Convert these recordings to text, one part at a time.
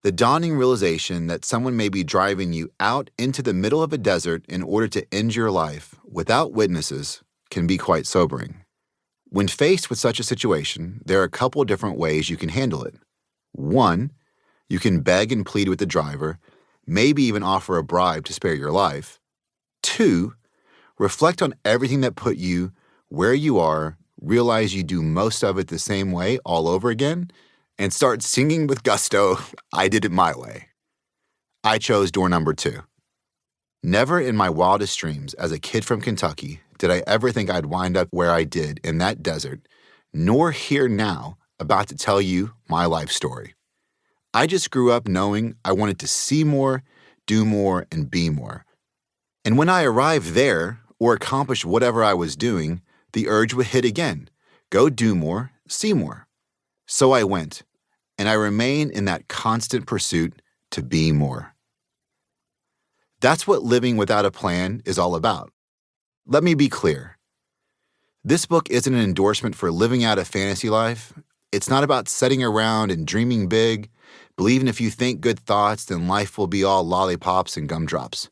The dawning realization that someone may be driving you out into the middle of a desert in order to end your life without witnesses can be quite sobering. When faced with such a situation, there are a couple different ways you can handle it. One, you can beg and plead with the driver, maybe even offer a bribe to spare your life. Two, reflect on everything that put you where you are, realize you do most of it the same way all over again, and start singing with gusto, "I did it my way." I chose door number 2. Never in my wildest dreams as a kid from Kentucky did I ever think I'd wind up where I did in that desert, nor here now about to tell you my life story. I just grew up knowing I wanted to see more, do more, and be more. And when I arrived there, or accomplished whatever I was doing, the urge would hit again. Go do more, see more. So I went, and I remain in that constant pursuit to be more. That's what living without a plan is all about. Let me be clear. This book isn't an endorsement for living out a fantasy life. It's not about sitting around and dreaming big, believing if you think good thoughts, then life will be all lollipops and gumdrops.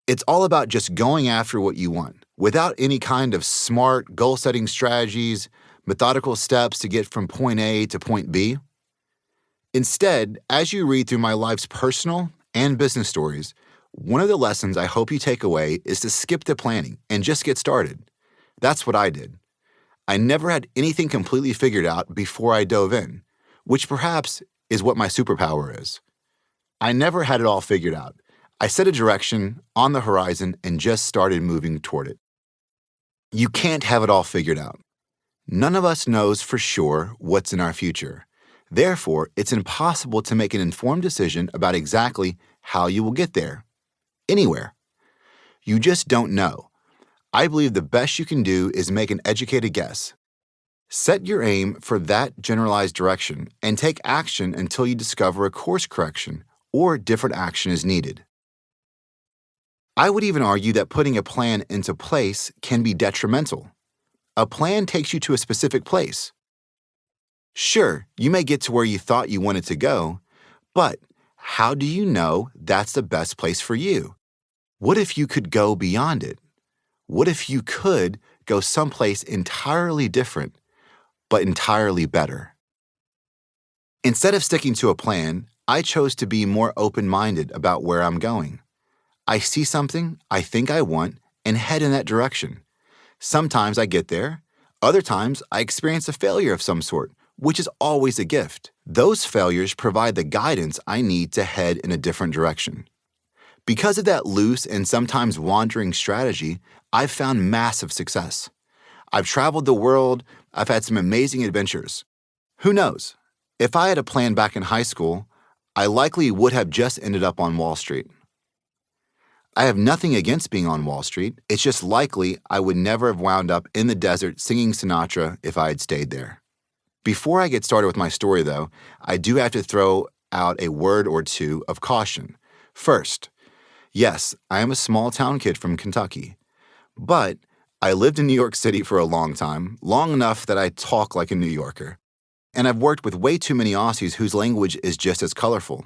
It's all about just going after what you want, without any kind of smart, goal-setting strategies, methodical steps to get from point A to point B. Instead, as you read through my life's personal and business stories, one of the lessons I hope you take away is to skip the planning and just get started. That's what I did. I never had anything completely figured out before I dove in, which perhaps is what my superpower is. I never had it all figured out. I set a direction on the horizon and just started moving toward it. You can't have it all figured out. None of us knows for sure what's in our future. Therefore, it's impossible to make an informed decision about exactly how you will get there. Anywhere. You just don't know. I believe the best you can do is make an educated guess. Set your aim for that generalized direction and take action until you discover a course correction or different action is needed. I would even argue that putting a plan into place can be detrimental. A plan takes you to a specific place. Sure, you may get to where you thought you wanted to go, but how do you know that's the best place for you? What if you could go beyond it? What if you could go someplace entirely different, but entirely better? Instead of sticking to a plan, I chose to be more open-minded about where I'm going. I see something I think I want and head in that direction. Sometimes I get there. Other times I experience a failure of some sort, which is always a gift. Those failures provide the guidance I need to head in a different direction. Because of that loose and sometimes wandering strategy, I've found massive success. I've traveled the world. I've had some amazing adventures. Who knows? If I had a plan back in high school, I likely would have just ended up on Wall Street. I have nothing against being on Wall Street. It's just likely I would never have wound up in the desert singing Sinatra if I had stayed there. Before I get started with my story, though, I do have to throw out a word or two of caution. First, yes, I am a small-town kid from Kentucky, but I lived in New York City for a long time, long enough that I talk like a New Yorker. And I've worked with way too many Aussies whose language is just as colorful.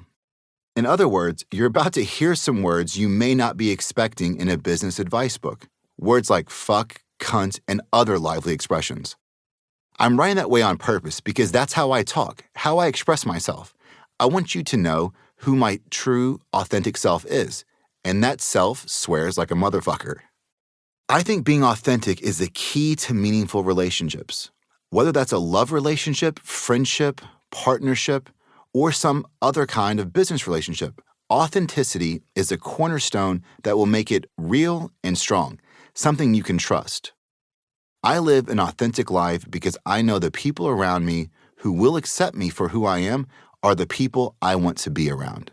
In other words, you're about to hear some words you may not be expecting in a business advice book. Words like fuck, cunt, and other lively expressions. I'm writing that way on purpose because that's how I talk, how I express myself. I want you to know who my true, authentic self is, and that self swears like a motherfucker. I think being authentic is the key to meaningful relationships. Whether that's a love relationship, friendship, partnership, or some other kind of business relationship, authenticity is a cornerstone that will make it real and strong, something you can trust. I live an authentic life because I know the people around me who will accept me for who I am are the people I want to be around.